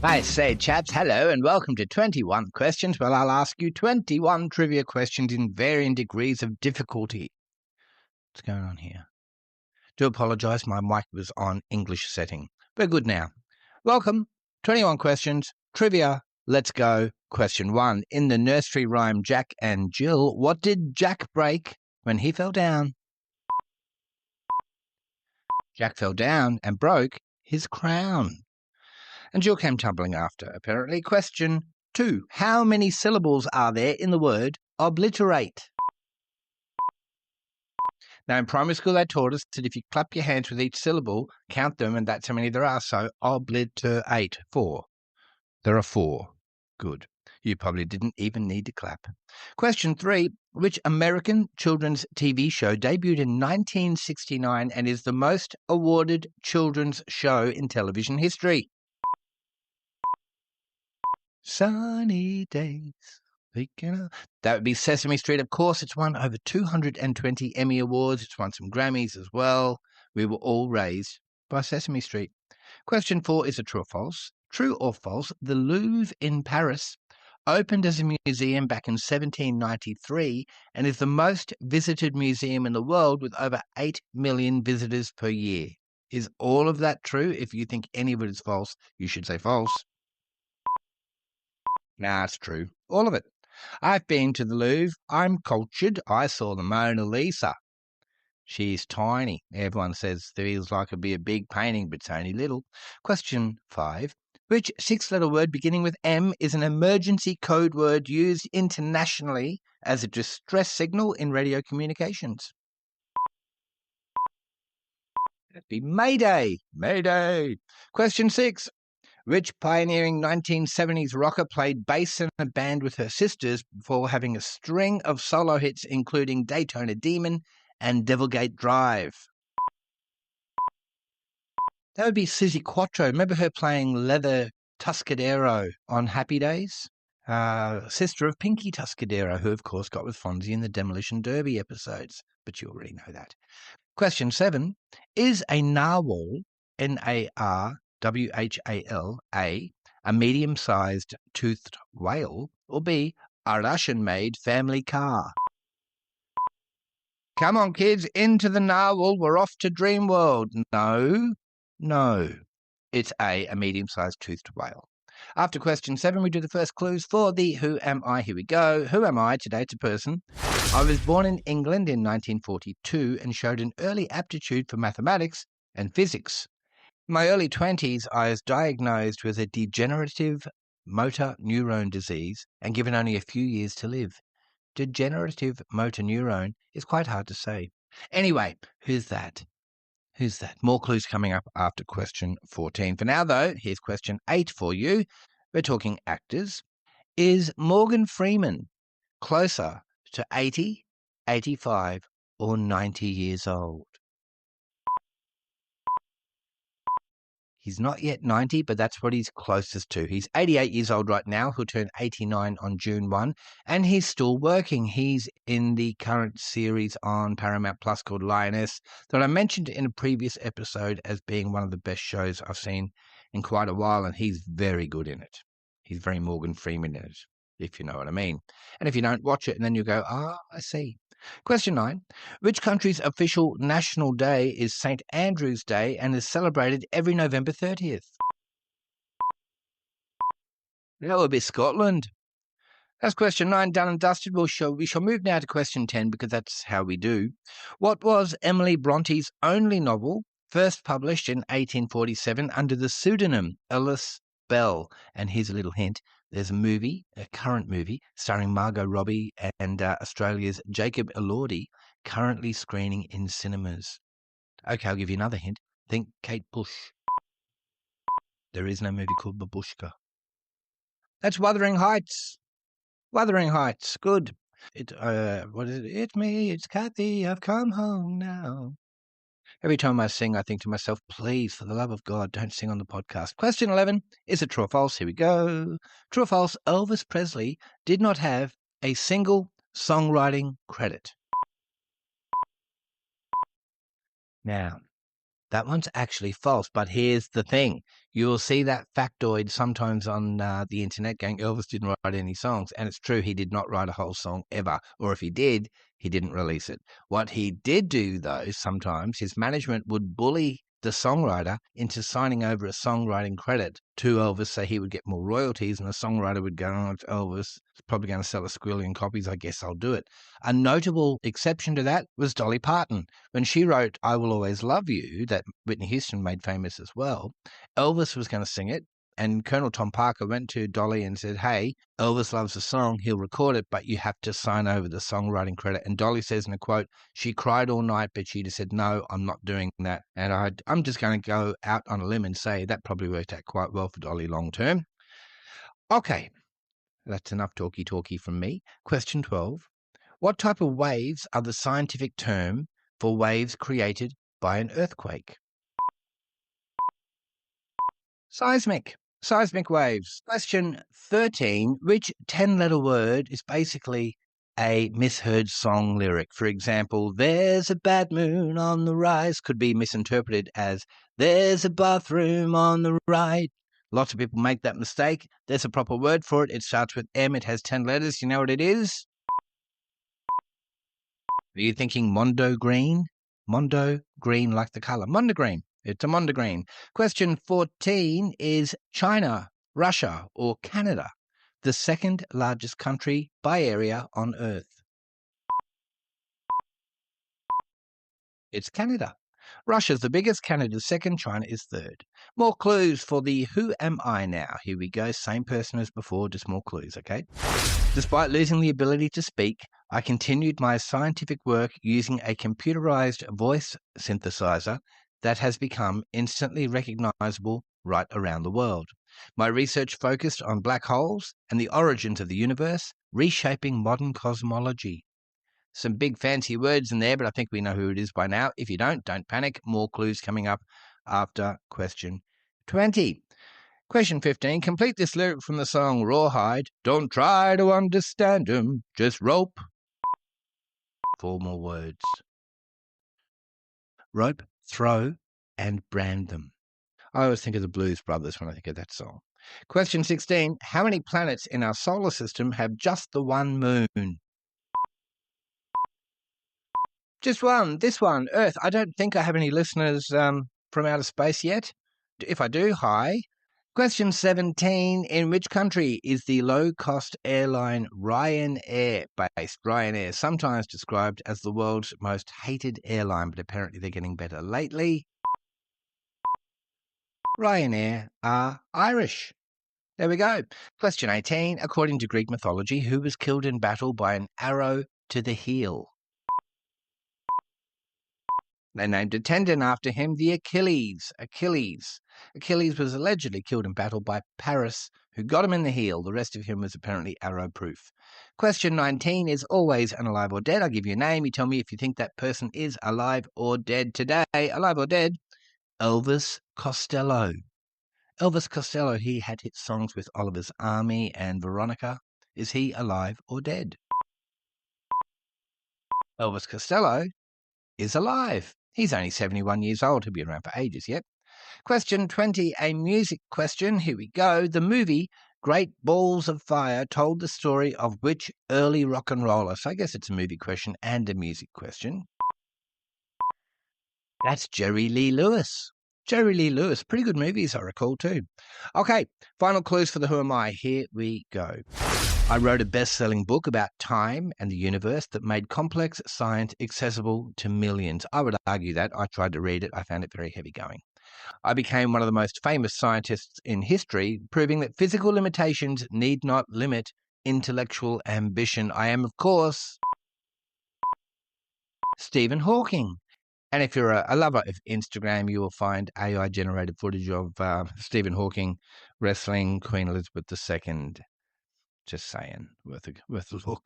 I say, chaps, hello and welcome to 21 Questions. Well, I'll ask you 21 trivia questions in varying degrees of difficulty. What's going on here? Do apologise, my mic was on English setting. We're good now. Welcome, 21 Questions, trivia, let's go. Question 1. In the nursery rhyme Jack and Jill, what did Jack break when he fell down? Jack fell down and broke his crown. And Jill came tumbling after, apparently. Question 2. How many syllables are there in the word obliterate? Now, in primary school, they taught us that if you clap your hands with each syllable, count them, and that's how many there are. So, obliterate. 4. There are 4. Good. You probably didn't even need to clap. Question 3. Which American children's TV show debuted in 1969 and is the most awarded children's show in television history? Sunny days. That would be Sesame Street, of course. It's won over 220 Emmy Awards. It's won some Grammys as well. We were all raised by Sesame Street. Question 4 is a true or false. True or false, the Louvre in Paris opened as a museum back in 1793 and is the most visited museum in the world with over 8 million visitors per year. Is all of that true? If you think any of it is false, you should say false. Nah, it's true. All of it. I've been to the Louvre. I'm cultured. I saw the Mona Lisa. She's tiny. Everyone says it feels like it'd be a big painting, but it's only little. Question 5. Which 6-letter word beginning with M is an emergency code word used internationally as a distress signal in radio communications? That'd be Mayday. Mayday. Question 6. Which pioneering 1970s rocker played bass in a band with her sisters before having a string of solo hits including Daytona Demon and Devilgate Drive? That would be Suzi Quatro. Remember her playing Leather Tuscadero on Happy Days? Sister of Pinky Tuscadero, who of course got with Fonzie in the Demolition Derby episodes. But you already know that. Question 7. Is a narwhal, Narwhal, a medium-sized toothed whale, or B, a Russian-made family car? Come on, kids, into the narwhal. We're off to Dream World. No. It's a medium-sized toothed whale. After question 7, we do the first clues for the Who Am I? Here we go. Who am I? Today it's a person. I was born in England in 1942 and showed an early aptitude for mathematics and physics. In my early 20s, I was diagnosed with a degenerative motor neuron disease and given only a few years to live. Degenerative motor neuron is quite hard to say. Anyway, who's that? Who's that? More clues coming up after question 14. For now, though, here's question 8 for you. We're talking actors. Is Morgan Freeman closer to 80, 85, or 90 years old? He's not yet 90, but that's what he's closest to. He's 88 years old right now. He'll turn 89 on June 1, and he's still working. He's in the current series on Paramount Plus called Lioness that I mentioned in a previous episode as being one of the best shows I've seen in quite a while, and he's very good in it. He's very Morgan Freeman in it, if you know what I mean. And if you don't, watch it, and then you go, I see. Question 9. Which country's official national day is St. Andrew's Day and is celebrated every November 30th? That would be Scotland. That's question 9 done and dusted. We shall move now to question 10 because that's how we do. What was Emily Bronte's only novel, first published in 1847 under the pseudonym Alice Bell? And here's a little hint. There's a current movie, starring Margot Robbie and Australia's Jacob Elordi, currently screening in cinemas. Okay, I'll give you another hint. Think Kate Bush. There is no movie called Babushka. That's Wuthering Heights. Wuthering Heights, good. What is it? It's me, it's Kathy, I've come home now. Every time I sing, I think to myself, please, for the love of God, don't sing on the podcast. Question 11, is it true or false? Here we go. True or false, Elvis Presley did not have a single songwriting credit. Now, That one's actually false, but here's the thing. You'll see that factoid sometimes on the internet going, Elvis didn't write any songs. And it's true, he did not write a whole song ever. Or if he did, he didn't release it. What he did do, though, sometimes, his management would bully the songwriter into signing over a songwriting credit to Elvis so he would get more royalties, and the songwriter would go, oh, it's Elvis. It's probably going to sell a squillion copies. I guess I'll do it. A notable exception to that was Dolly Parton. When she wrote I Will Always Love You, that Whitney Houston made famous as well, Elvis was going to sing it, and Colonel Tom Parker went to Dolly and said, hey, Elvis loves the song, he'll record it, but you have to sign over the songwriting credit. And Dolly says in a quote, she cried all night, but she just said, no, I'm not doing that. And I'm just going to go out on a limb and say that probably worked out quite well for Dolly long term. Okay, that's enough talky from me. Question 12. What type of waves are the scientific term for waves created by an earthquake? Seismic waves. Question 13. Which 10-letter word is basically a misheard song lyric? For example, there's a bad moon on the rise could be misinterpreted as there's a bathroom on the right. Lots of people make that mistake. There's a proper word for it. It starts with M. It has 10 letters. You know what it is? Are you thinking Mondo Green? Mondo Green like the colour. Mondo Green. It's a Mondo Green. Question 14 is China, Russia, or Canada, the second largest country by area on Earth? It's Canada. Russia's the biggest, Canada's second, China is third. More clues for the Who Am I Now? Here we go. Same person as before, just more clues, okay? Despite losing the ability to speak, I continued my scientific work using a computerized voice synthesizer that has become instantly recognizable right around the world. My research focused on black holes and the origins of the universe, reshaping modern cosmology. Some big fancy words in there, but I think we know who it is by now. If you don't panic. More clues coming up after question 20. Question 15. Complete this lyric from the song Rawhide. Don't try to understand 'em, just rope. 4 more words. Rope, throw, and brand them. I always think of the Blues Brothers when I think of that song. Question 16. How many planets in our solar system have just the one moon? Just one. This one, Earth. I don't think I have any listeners from outer space yet. If I do, hi. Question 17. In which country is the low-cost airline Ryanair based? Ryanair, sometimes described as the world's most hated airline, but apparently they're getting better lately. Ryanair are Irish. There we go. Question 18. According to Greek mythology, who was killed in battle by an arrow to the heel? They named a tendon after him, the Achilles. Achilles was allegedly killed in battle by Paris, who got him in the heel. The rest of him was apparently arrow-proof. Question 19 is always an alive or dead. I'll give you a name. You tell me if you think that person is alive or dead today. Alive or dead? Elvis Costello. Elvis Costello, he had hit songs with Oliver's Army and Veronica. Is he alive or dead? Elvis Costello is alive. He's only 71 years old. He'll be around for ages yet. Question 20, a music question. Here we go. The movie Great Balls of Fire told the story of which early rock and roller? So I guess it's a movie question and a music question. That's Jerry Lee Lewis. Jerry Lee Lewis. Pretty good movies, I recall, too. Okay, final clues for the Who Am I. Here we go. I wrote a best-selling book about time and the universe that made complex science accessible to millions. I would argue that. I tried to read it. I found it very heavy-going. I became one of the most famous scientists in history, proving that physical limitations need not limit intellectual ambition. I am, of course, Stephen Hawking. And if you're a lover of Instagram, you will find AI-generated footage of Stephen Hawking wrestling Queen Elizabeth II. Just saying, worth a look.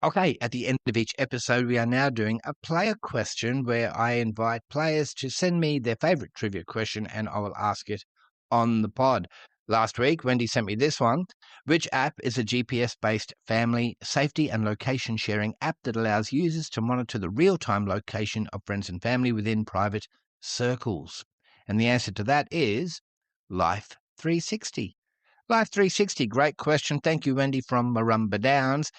Okay, at the end of each episode, we are now doing a player question where I invite players to send me their favourite trivia question and I will ask it on the pod. Last week, Wendy sent me this one. Which app is a GPS-based family safety and location sharing app that allows users to monitor the real-time location of friends and family within private circles? And the answer to that is Life 360. Life 360, great question. Thank you, Wendy from Marumba Downs.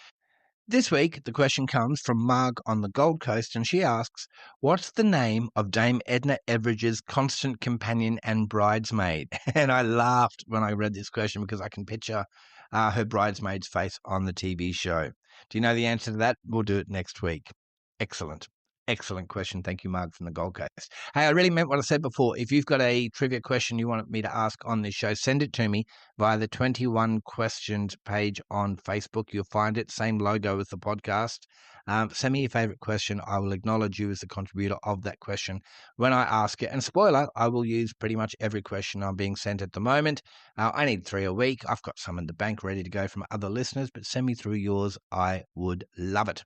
This week, the question comes from Marg on the Gold Coast, and she asks, what's the name of Dame Edna Everidge's constant companion and bridesmaid? And I laughed when I read this question because I can picture her bridesmaid's face on the TV show. Do you know the answer to that? We'll do it next week. Excellent. Excellent question. Thank you, Marg from the Gold Coast. Hey, I really meant what I said before. If you've got a trivia question you want me to ask on this show, send it to me via the 21 questions page on Facebook. You'll find it. Same logo as the podcast. Send me your favorite question. I will acknowledge you as the contributor of that question when I ask it. And spoiler, I will use pretty much every question I'm being sent at the moment. I need 3 a week. I've got some in the bank ready to go from other listeners, but send me through yours. I would love it.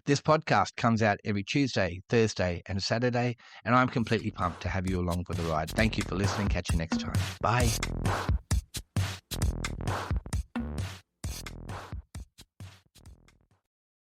This podcast comes out every Tuesday, Thursday, and Saturday, and I'm completely pumped to have you along for the ride. Thank you for listening. Catch you next time. Bye.